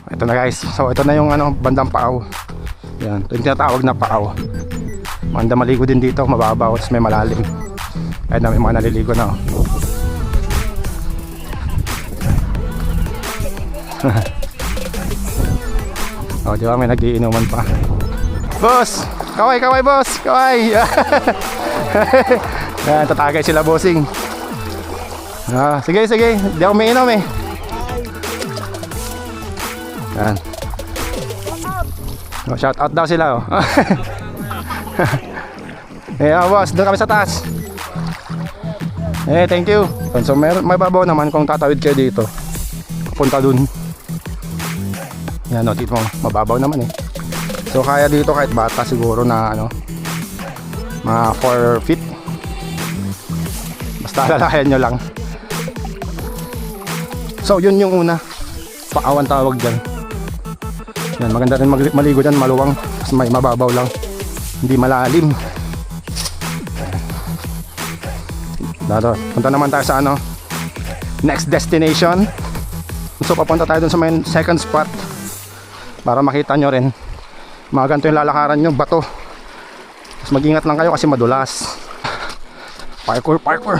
Ito na guys, so ito na yung ano, bandang Paaw. Yan, ito yung tinatawag na Paaw. Maganda maligo din dito, mababaw, tapos may malalim. Kahit na may mga naliligo na. Oh, di ba may nagiinuman pa. Boss! Kaway, kaway boss! Kaway! Yan, tatagay sila bossing. Sige, sige. Di ako may inom eh. Yan. Oh, shout out daw sila oh. Boss, doon kami sa taas. Thank you. So may babaw naman kung tatawid kayo dito. Punta dun. Yan o, dito mababaw naman eh. So kaya dito kahit bata siguro na ano, mga 4 feet. Basta alalayan nyo lang. So yun yung una, Paawan tawag dyan. Yan, maganda rin maligo dyan, maluwang. Mas may mababaw lang, hindi malalim. Dito, punta naman tayo sa ano, next destination. So papunta tayo dun sa may second spot para makita nyo rin. Mga ganito yung lalakaran nyo, bato. Mas mag-ingat lang kayo kasi madulas. Parkour, parkour.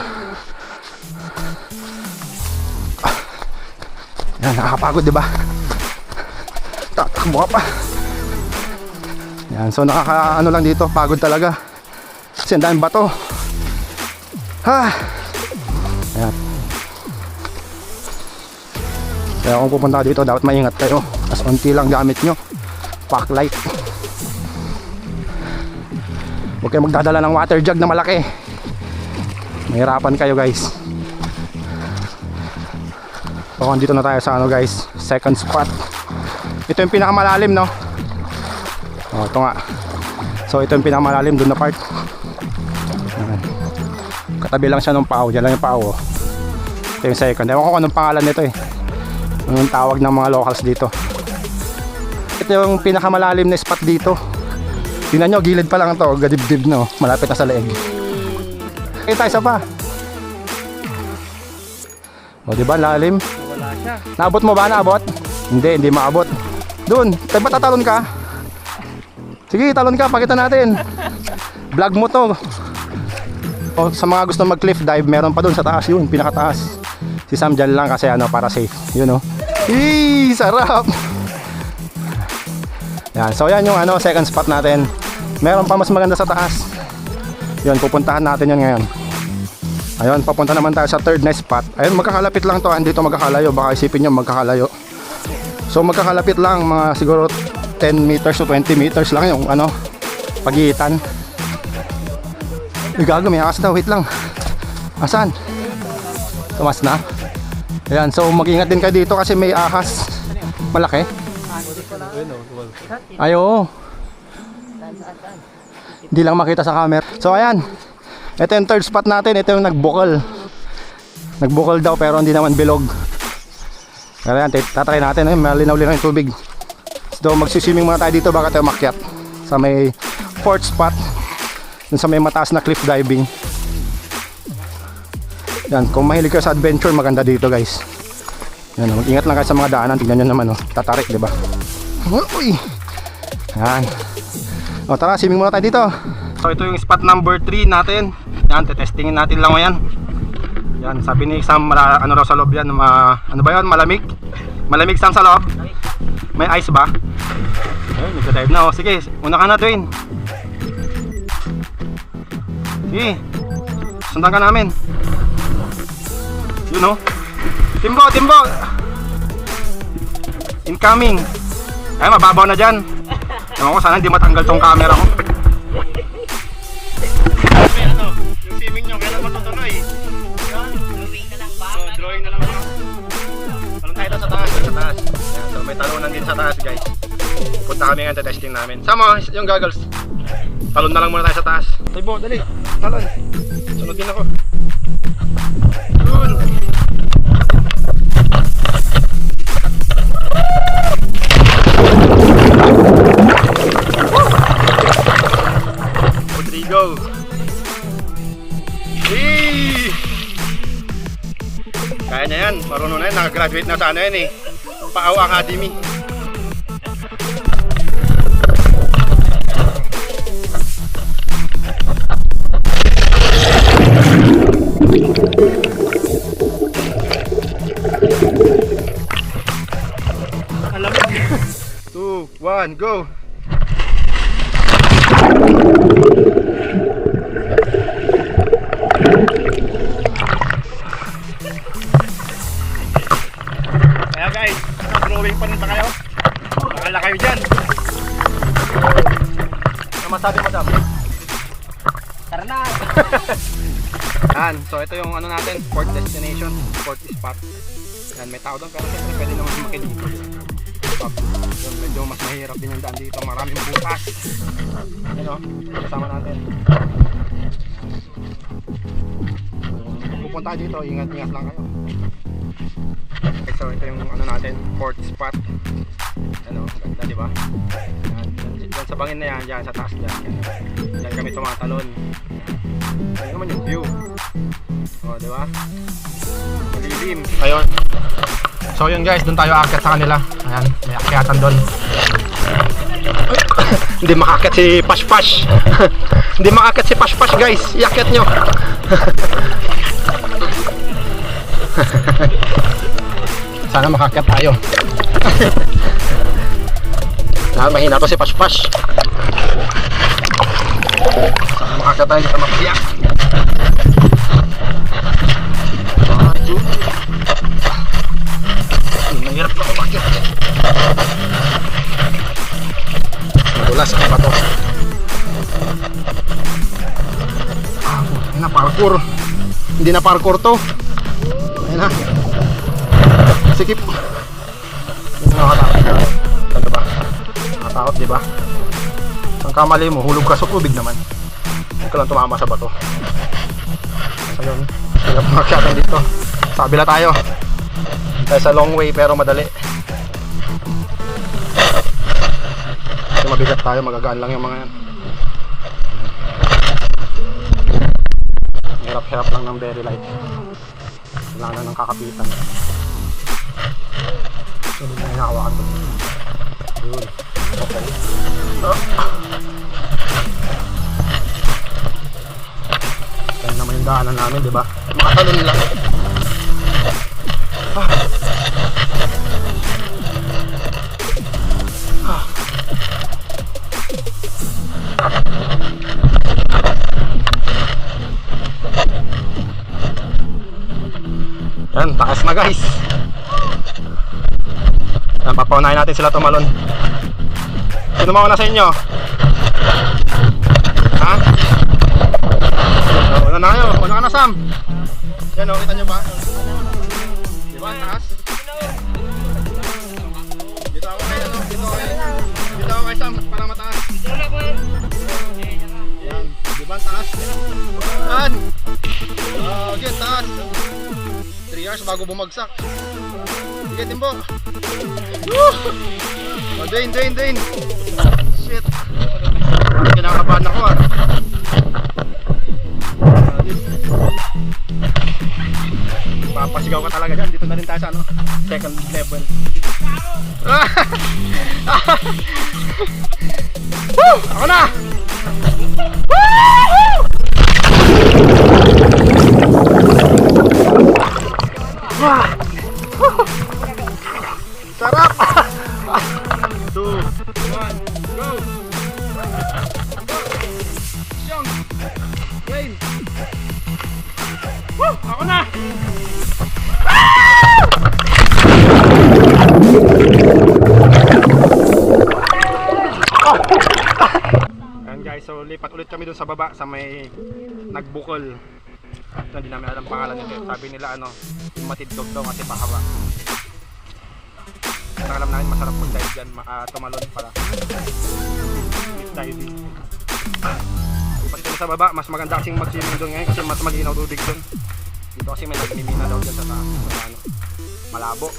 Yan, nakakapagod diba? Tatakbo ka pa. Yan, so nakaka-ano lang dito, pagod talaga. Kasi ang daming bato. Ayan. Kaya kung pupunta dito, dapat maingat kayo. Mas unti lang gamit nyo. Pack light. Huwag kayo magdadala ng water jug na malaki. Mahirapan kayo guys. So dito na tayo sa ano guys, second spot. Ito yung pinakamalalim no. Oh, ito nga. So ito yung pinakamalalim doon na part. Ayan. Katabi lang siya ng Paaw. Diyan lang yung Paaw oh. Ito yung second. Ewan ko kung anong pangalan nito eh. Anong tawag ng mga locals dito. Ito yung pinakamalalim na spot dito. Tingnan nyo, gilid pa lang ito. Gadibdib no. Malapit na sa leeg. Kita isa pa. O diba lalim? Wala siya. Naabot mo ba? Naabot? Hindi, hindi maabot. Doon, tayo ba tatalon ka? Sige, talon ka, pakita natin. Vlog mo to. O, sa mga gusto mag cliff dive, meron pa doon sa taas yun, pinakataas. Si Sam dyan lang kasi ano, para safe. Yun o. Eee, sarap. Yan, so yan yung ano, second spot natin. Meron pa mas maganda sa taas. Yun, pupuntahan natin yun ngayon. Ayun, papunta naman tayo sa third na spot. Ayun, magkakalapit lang to, andito magkakalayo. Baka isipin nyo magkakalayo. So magkakalapit lang, mga siguro 10 meters o 20 meters lang yung ano, pagitan. Uy, gago, may akas daw, wait lang. Asan? Tumas na? Ayan, so mag-ingat din kayo dito kasi may ahas. Malaki? Ay, oo. Hindi lang makita sa camera. So ayan, ito yung third spot natin. Ito yung nagbukol. Nagbukol daw pero hindi naman bilog. Kaya yan, tatry natin. Malinaw-linaw yung tubig. So magsiswimming muna tayo dito, baka tayo makyat sa may fourth spot, dun sa may mataas na cliff diving. Yan, kung mahilig kayo sa adventure, maganda dito guys. Yan, mag-ingat lang kayo sa mga daanan. Tignan nyo naman oh, tatarik diba? Uy! Yan. O tara, swimming muna tayo dito. So ito yung spot number 3 natin. Yan, testingin natin lang yan. Yan, sabi ni Sam, ano raw sa loob yan, ano ba yun, malamig? Malamig Sam sa loob? May ice ba? Ayun, nagda-dive na oh. Sige, una ka na Dwayne. Sige, sundan ka namin. Yun oh. Timbo, Timbo! Incoming! Ay, mababaw na dyan. Ewan ko, sana hindi matanggal tong camera ko. Ano, yung swimming nyo, kailan matutuloy? Drawing na lang ba? So, drawing na lang ba? Talon tayo sa taas, sa taas. Ayan, so may talunan din sa taas guys. Punta kami ngayon, testing namin. Sama, yung goggles. Talon na lang muna tayo sa taas. Tibo, dali. Talon. Sunod din ako. Good. Rodrigo. Hey! Kaya niya yan, marunong na yan, nakagraduate na sa ano yan eh, Paaw Academy. Alam mo. 2, 1, go! Kaya guys, drawing pa rin ba kayo? Bakala kayo dyan. Ano masabi mo, Dam? Tara na! Yan, so ito yung ano natin, fourth destination, fourth spot. Yan, may tao doon pero siyempre pwede naman makilito. Yun, medyo mas mahirap din yung daan dito, maraming butas. Yan o, kasama natin. Kung pupunta kayo dito, ingat-ingat lang kayo. Okay, so ito yung ano natin, fourth spot. Ano, ganda diba? Yan, yan sa bangin na yan, yan sa taas dyan. Yan kami tumatalon. Yan naman yung view. O, diba? Malilim. Ayun. So yun guys, doon tayo aakyat sa kanila. Ayan, may akyatan doon. Hindi makakyat si Pashpash. Hindi makakyat si Pashpash guys. Iakyat nyo. Sana makakyat tayo. Mahina to si Pashpash. Sana makakyat tayo, hindi ka mapahiyak. Mahirap na umakyat. Madulas ka pa to. Ayun na, parkour. Hindi na parkour to. Ayun na. Sikip. Yun na nakatakot. Ganda ba? Nakatakot diba? Ang kamali mo, hulog ka sa tubig naman. Huwag ka lang tumama sa bato. So yun, hirap umakyatan dito. Sabi na tayo. Tayo sa long way pero madali. Kasi mabigat tayo, magagaan lang yung mga yan. Hirap-hirap lang ng very light. Wala na ng kakapitan. So, hindi na hinahawakan to. Yun. Okay. Kaya naman yung daanan namin, diba? Makatalon lang. Yan, taas na guys. Yan, papaunahin natin sila tumalon. Sino mauna sa inyo? Ha? Una na kayo, una ka na Sam. Yan o, kita nyo ba? Diba, taas? Dito ako kayo, dito ako kay Sam para mataas. Yan, diba, taas? Yan! Okay, taas. 3 hours bago bumagsak. Sige, Timbo. Woo! Oh, Dwayne. Shit. Kinakabahan ako ah. Papasigaw ka talaga dyan. Dito na rin tayo sa ano, second level. Woo! Ako na! Woo! Sarap! 2, 1, go! Siyong! Wayne! Woo! Ako na! Ayan guys, so lipat ulit kami dun sa baba sa may nagbukol. Ito, hindi namin alam pangalan nito. Sabi nila ano, yung matidog daw kasi pahaba. Ang alam namin masarap kung dive dyan, tumalon pala. Diving. Lipat kami sa baba, mas maganda kasing mag-swimming doon ngayon kasi mas maginaw tubig doon. Dito kasi may nagmimina daw dyan sa taas. Ano, malabo.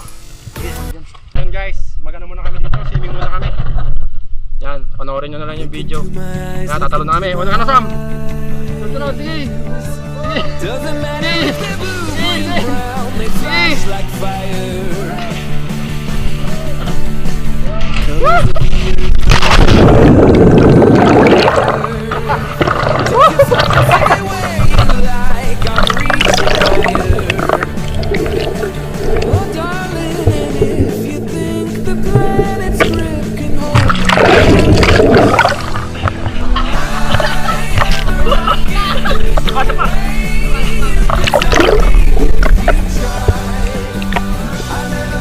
Yan guys, magano muna kami dito, swimming muna kami. Yan, panoorin nyo na lang yung video. Yan, tatalo na kami. Wala ka na Sam! Sunod, sige! Doesn't matter if they're blue or brown, they flash like fire. Oh, darling, and if you think the planet's grip can hold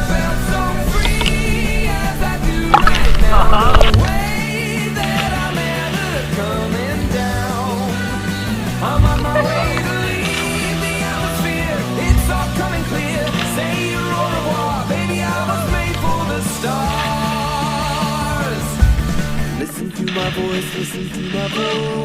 felt so free as I do right now. The way that I'm ever coming down. I'm on my way to leave the atmosphere. It's all coming clear. Say your au revoir, baby. I was made for the stars. Listen to my voice, listen to my voice.